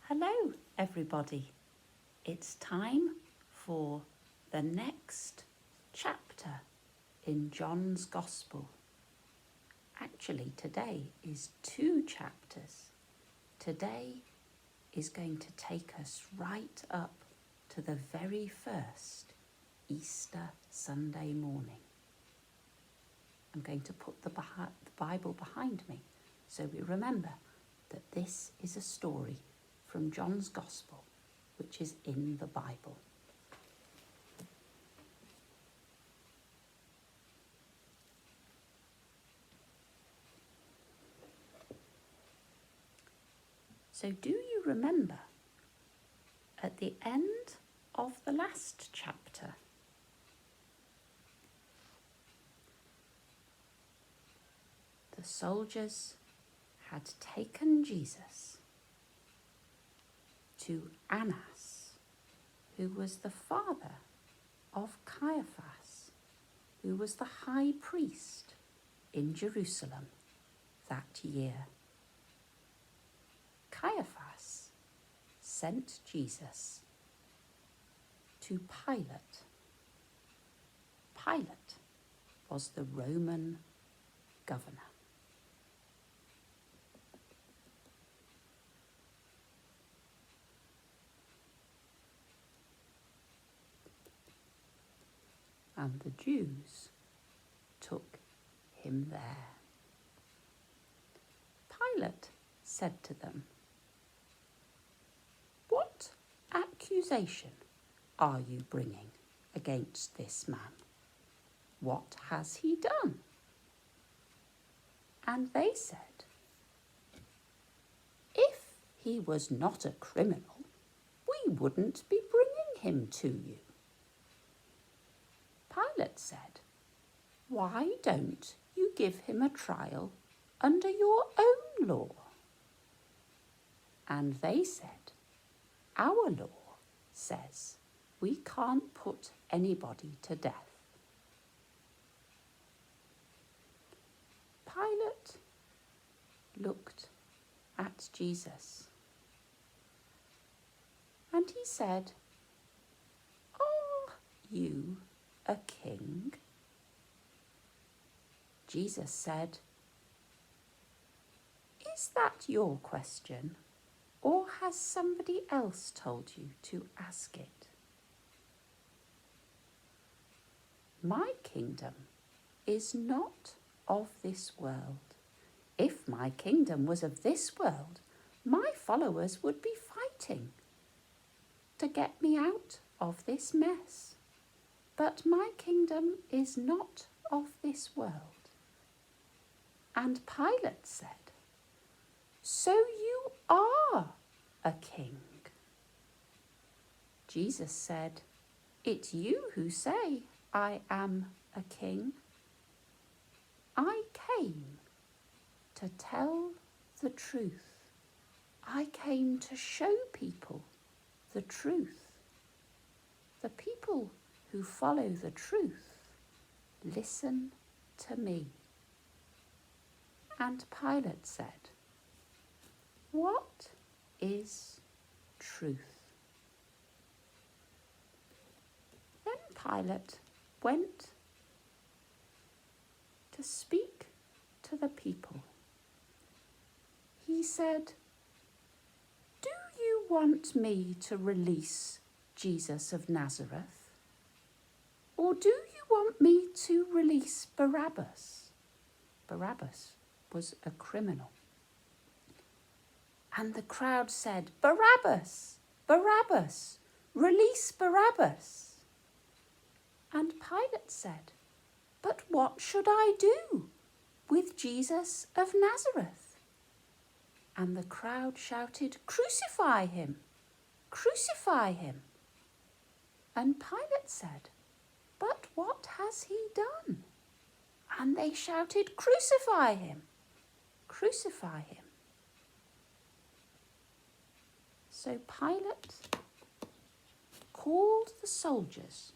Hello, everybody. It's time for the next chapter in John's Gospel. Actually, today is 2 chapters. Today is going to take us right up to the very first Easter Sunday morning. I'm going to put the Bible behind me so we remember that this is a story from John's Gospel, which is in the Bible. So do you remember at the end of the last chapter, the soldiers had taken Jesus to Annas, who was the father of Caiaphas, who was the high priest in Jerusalem that year. Caiaphas sent Jesus to Pilate. Pilate was the Roman governor. And the Jews took him there. Pilate said to them, "What accusation are you bringing against this man? What has he done?" And they said, "If he was not a criminal, we wouldn't be bringing him to you." Pilate said, "Why don't you give him a trial under your own law?" And they said, "Our law says we can't put anybody to death." Pilate looked at Jesus and he said, "Are you a king?" Jesus said, "Is that your question, or has somebody else told you to ask it?" "My kingdom is not of this world. If my kingdom was of this world, my followers would be fighting to get me out of this mess. But my kingdom is not of this world." And Pilate said, "So you are a king." Jesus said, "It's you who say I am a king. I came to tell the truth. I came to show people the truth. The people who follow the truth listen to me." And Pilate said, "What is truth?" Then Pilate went to speak to the people. He said, "Do you want me to release Jesus of Nazareth? Or do you want me to release Barabbas?" Barabbas was a criminal. And the crowd said, "Barabbas! Barabbas! Release Barabbas!" And Pilate said, "But what should I do with Jesus of Nazareth?" And the crowd shouted, "Crucify him! Crucify him!" And Pilate said, "But what has he done?" And they shouted, "Crucify him! Crucify him!" So Pilate called the soldiers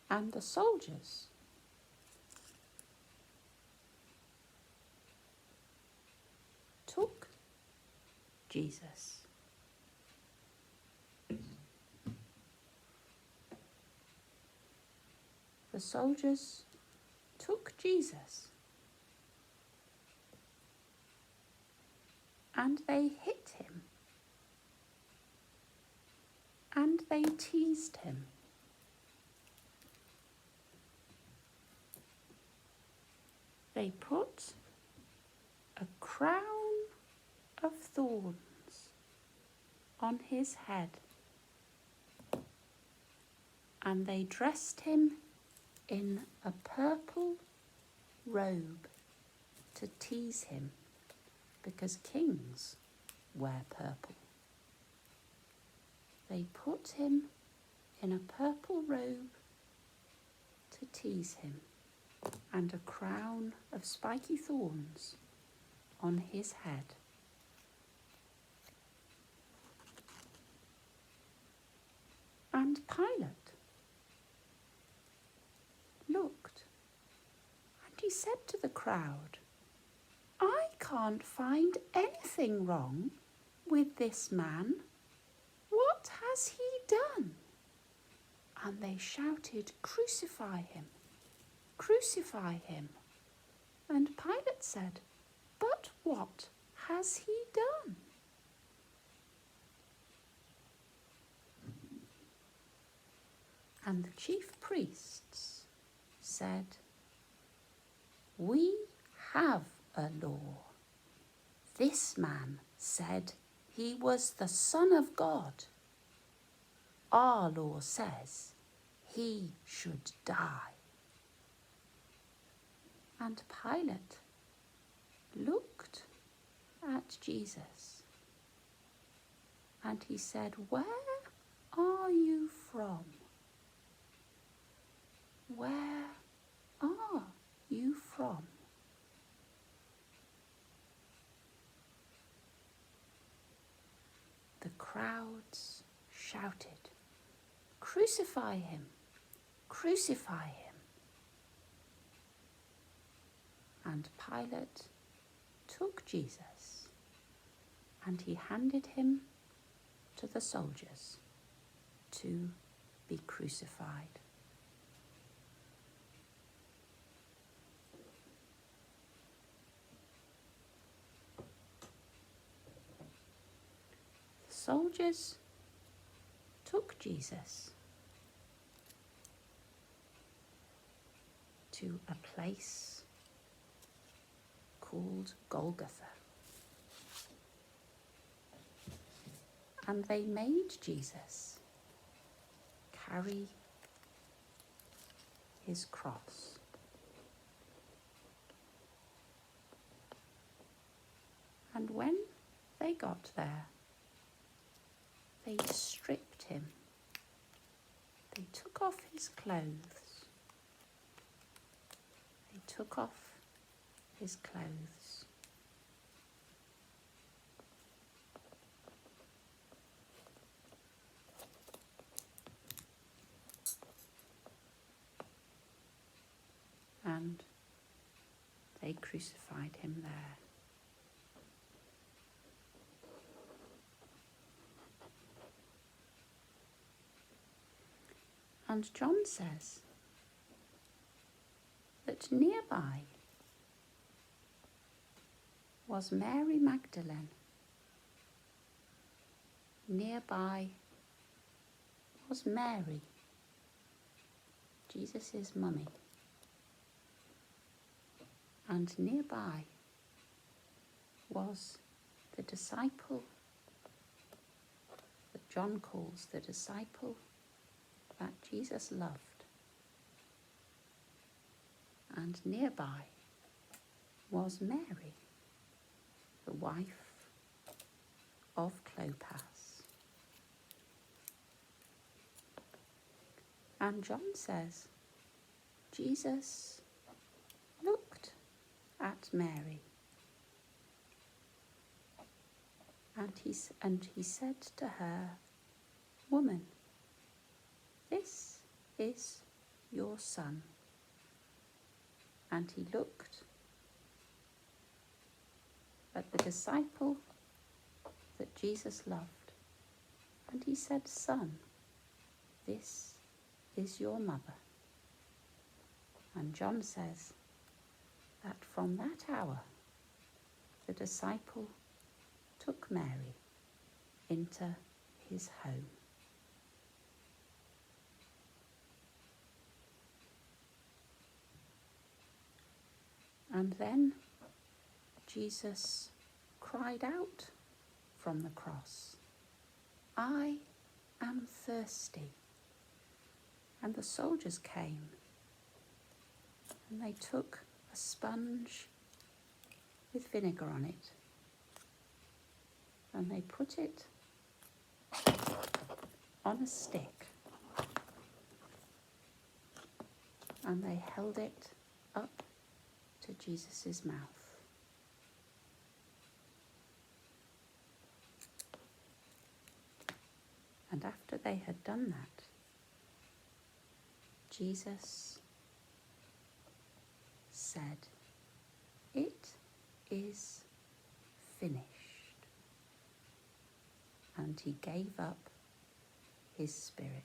and the soldiers took Jesus. The soldiers took Jesus and they hit him and they teased him. They put a crown of thorns on his head and they dressed him in a purple robe to tease him, because kings wear purple. They put him in a purple robe to tease him, and a crown of spiky thorns on his head. And Pilate looked, and he said to the crowd, "I can't find anything wrong with this man. What has he done?" And they shouted, "Crucify him! Crucify him!" And Pilate said, "But what has he done?" And the chief priests said, "We have a law. This man said he was the Son of God. Our law says he should die." And Pilate looked at Jesus and he said, "Where are you from? Where are you from?" The crowds shouted, "Crucify him! Crucify him!" And Pilate took Jesus and he handed him to the soldiers to be crucified. The soldiers took Jesus to a place called Golgotha. And they made Jesus carry his cross. And when they got there, they stripped him. They took off his clothes. They took off his clothes. And they crucified him there. And John says that nearby was Mary Magdalene. Nearby was Mary, Jesus' mummy. And nearby was the disciple that John calls the disciple that Jesus loved. And nearby was Mary, the wife of Clopas. And John says, Jesus looked at Mary and he said to her, "Woman, this is your son." And he looked at the disciple that Jesus loved, and he said, "Son, this is your mother." And John says that from that hour, the disciple took Mary into his home. And then Jesus cried out from the cross, "I am thirsty." And the soldiers came and they took a sponge with vinegar on it and they put it on a stick and they held it up to Jesus' mouth. And after they had done that, Jesus said, "It is finished." And he gave up his spirit.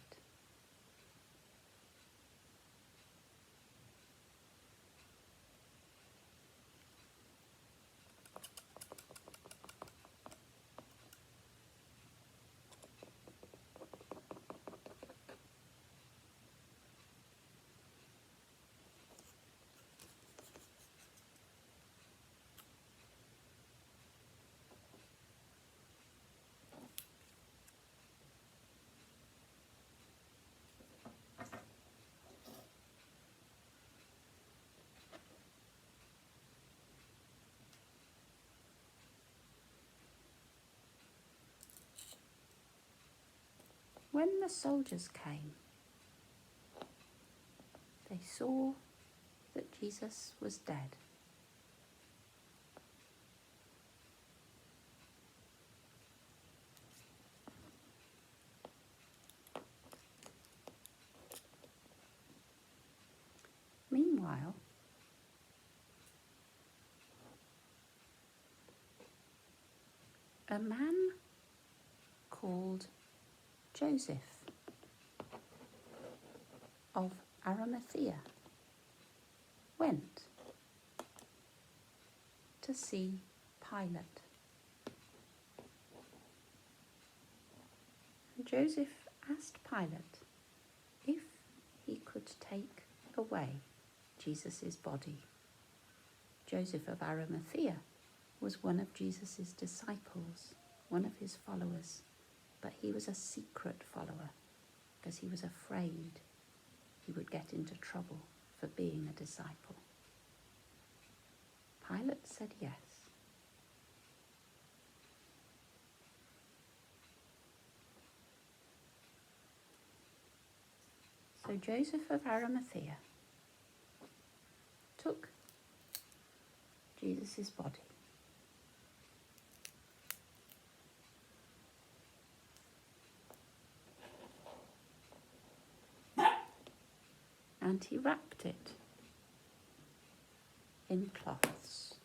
When the soldiers came, they saw that Jesus was dead. Meanwhile, a man called Joseph of Arimathea went to see Pilate. And Joseph asked Pilate if he could take away Jesus' body. Joseph of Arimathea was one of Jesus' disciples, one of his followers, but he was a secret follower because he was afraid he would get into trouble for being a disciple. Pilate said yes. So Joseph of Arimathea took Jesus' body and he wrapped it in cloths.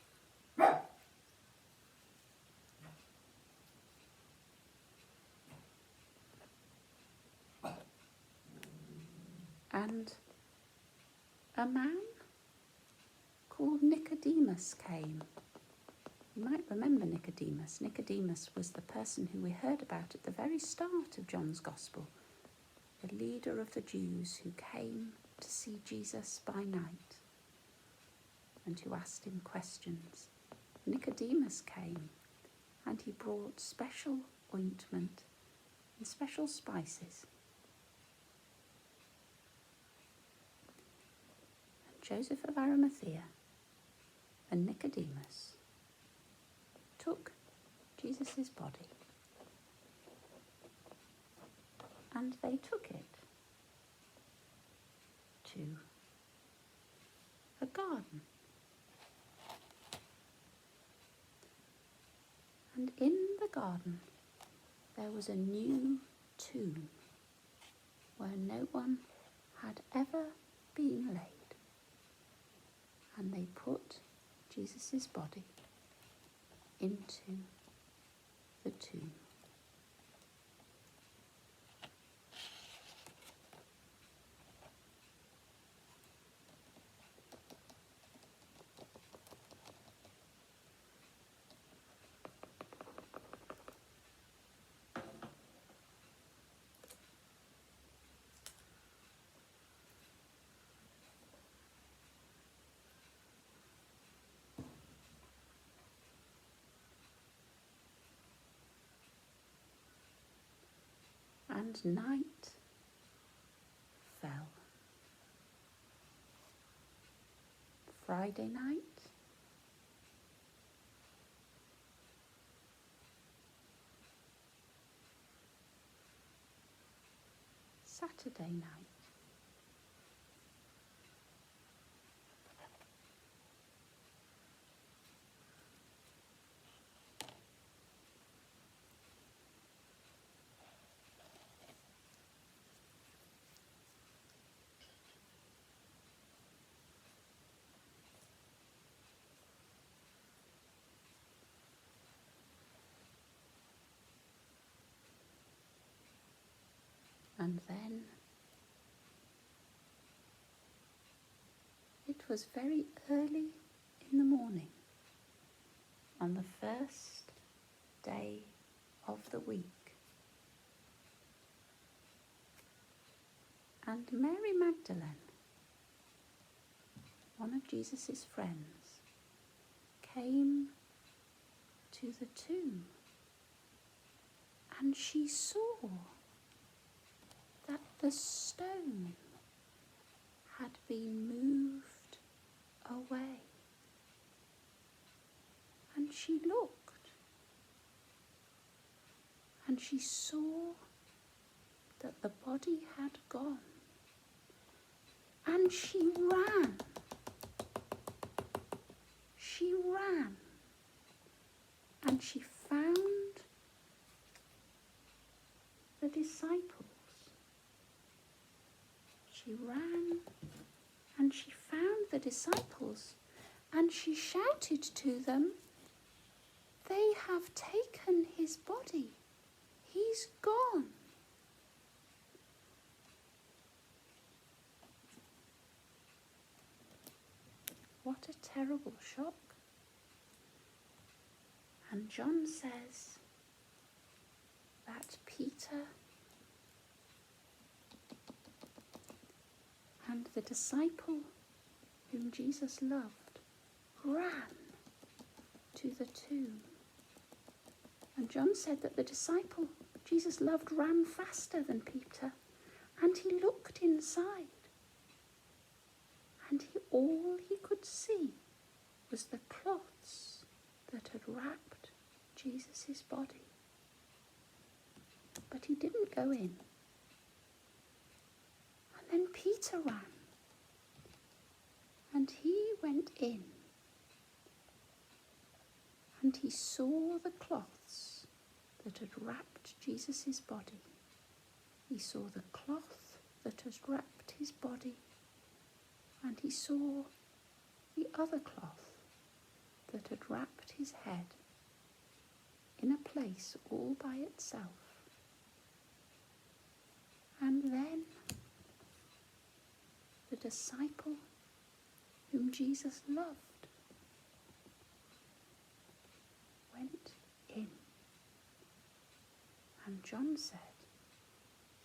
And a man called Nicodemus came. You might remember Nicodemus. Nicodemus was the person who we heard about at the very start of John's Gospel, the leader of the Jews who came to see Jesus by night and who asked him questions. Nicodemus came and he brought special ointment and special spices. And Joseph of Arimathea and Nicodemus took Jesus' body and they took it to a garden. And in the garden there was a new tomb where no one had ever been laid. And they put Jesus' body into the tomb. And night fell. Friday night, Saturday night, and then it was very early in the morning on the first day of the week. And Mary Magdalene, one of Jesus' friends, came to the tomb, and she saw that the stone had been moved away. And she looked, and she saw that the body had gone. And she ran. She ran. And she found the disciples. She ran and she found the disciples, and she shouted to them, "They have taken his body. He's gone." What a terrible shock. And John says that Peter and the disciple whom Jesus loved ran to the tomb. And John said that the disciple Jesus loved ran faster than Peter, and he looked inside. And all he could see was the cloths that had wrapped Jesus' body. But he didn't go in. And then Peter ran. And he went in. And he saw the cloths that had wrapped Jesus' body. He saw the cloth that had wrapped his body. And he saw the other cloth that had wrapped his head in a place all by itself. And then the disciple whom Jesus loved went in. And John said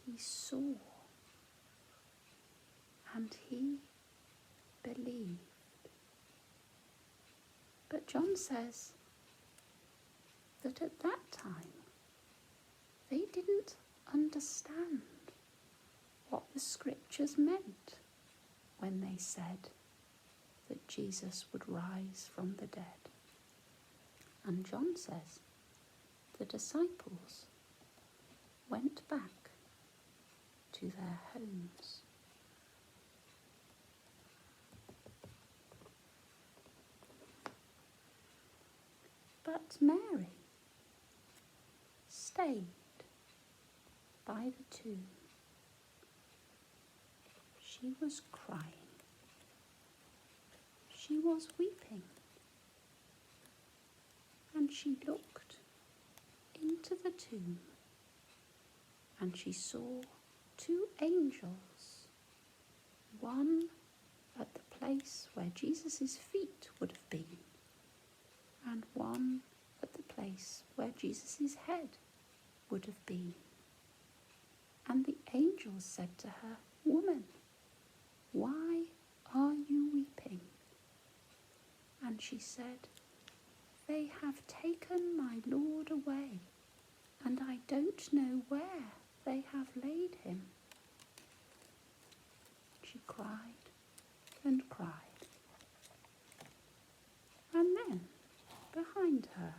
he saw and he believed. But John says that at that time they didn't understand what the scriptures meant when they said that Jesus would rise from the dead. And John says the disciples went back to their homes. But Mary stayed by the tomb. She was crying. She was weeping. And And she looked into the tomb, and she saw 2 angels, one at the place where Jesus' feet would have been, and one at the place where Jesus' head would have been. And the angels said to her, "Woman, why are you weeping?" And she said, "They have taken my Lord away, and I don't know where they have laid him." She cried and cried. And then, behind her,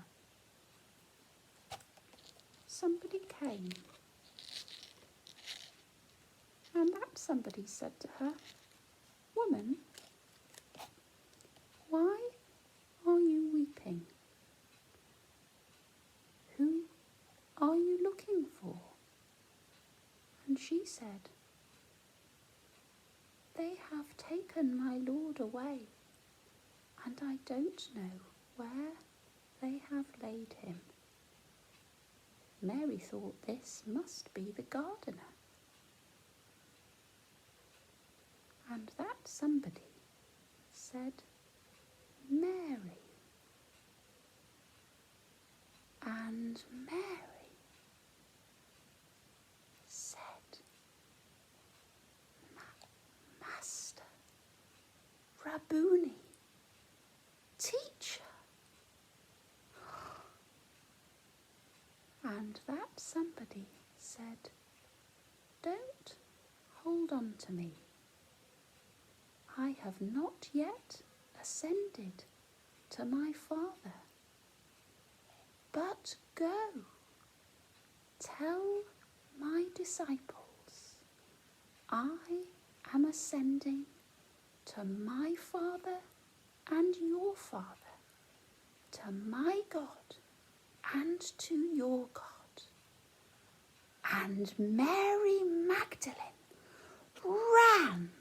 somebody came. And that somebody said to her, "Woman, why are you weeping? Who are you looking for?" And she said, "They have taken my Lord away, and I don't know where they have laid him." Mary thought this must be the gardener. And that somebody said, "Mary." And Mary said, "Master, Rabboni, teacher." And that somebody said, "Don't hold on to me. I have not yet ascended to my Father. But go, tell my disciples, I am ascending to my Father and your Father, to my God and to your God." And Mary Magdalene ran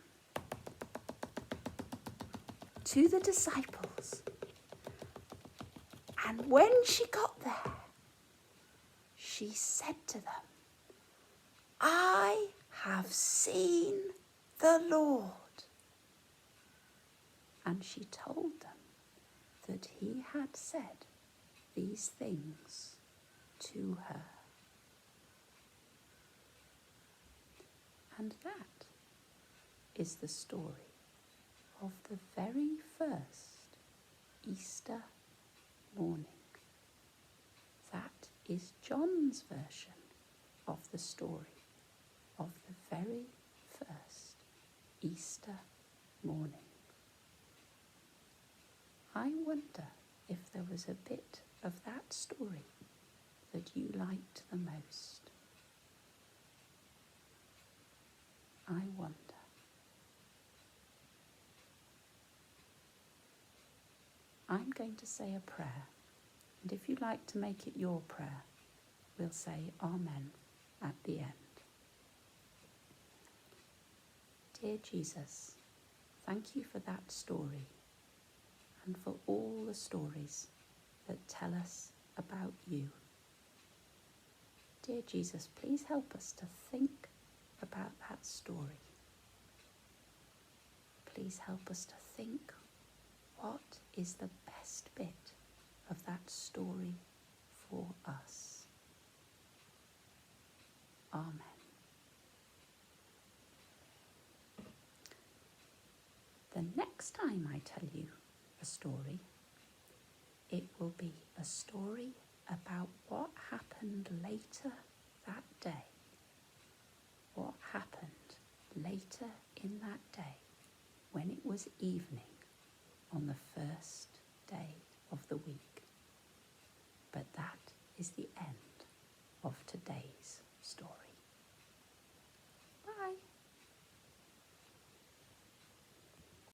to the disciples, and when she got there, she said to them, "I have seen the Lord." And she told them that he had said these things to her. And that is the story of the very first Easter morning. That is John's version of the story of the very first Easter morning. I wonder if there was a bit of that story that you liked the most. I wonder. I'm going to say a prayer, and if you like to make it your prayer, we'll say Amen at the end. Dear Jesus, thank you for that story and for all the stories that tell us about you. Dear Jesus, please help us to think about that story. Please help us to think, what is the best bit of that story for us? Amen. The next time I tell you a story, it will be a story about what happened later that day. What happened later in that day when it was evening on the first day of the week.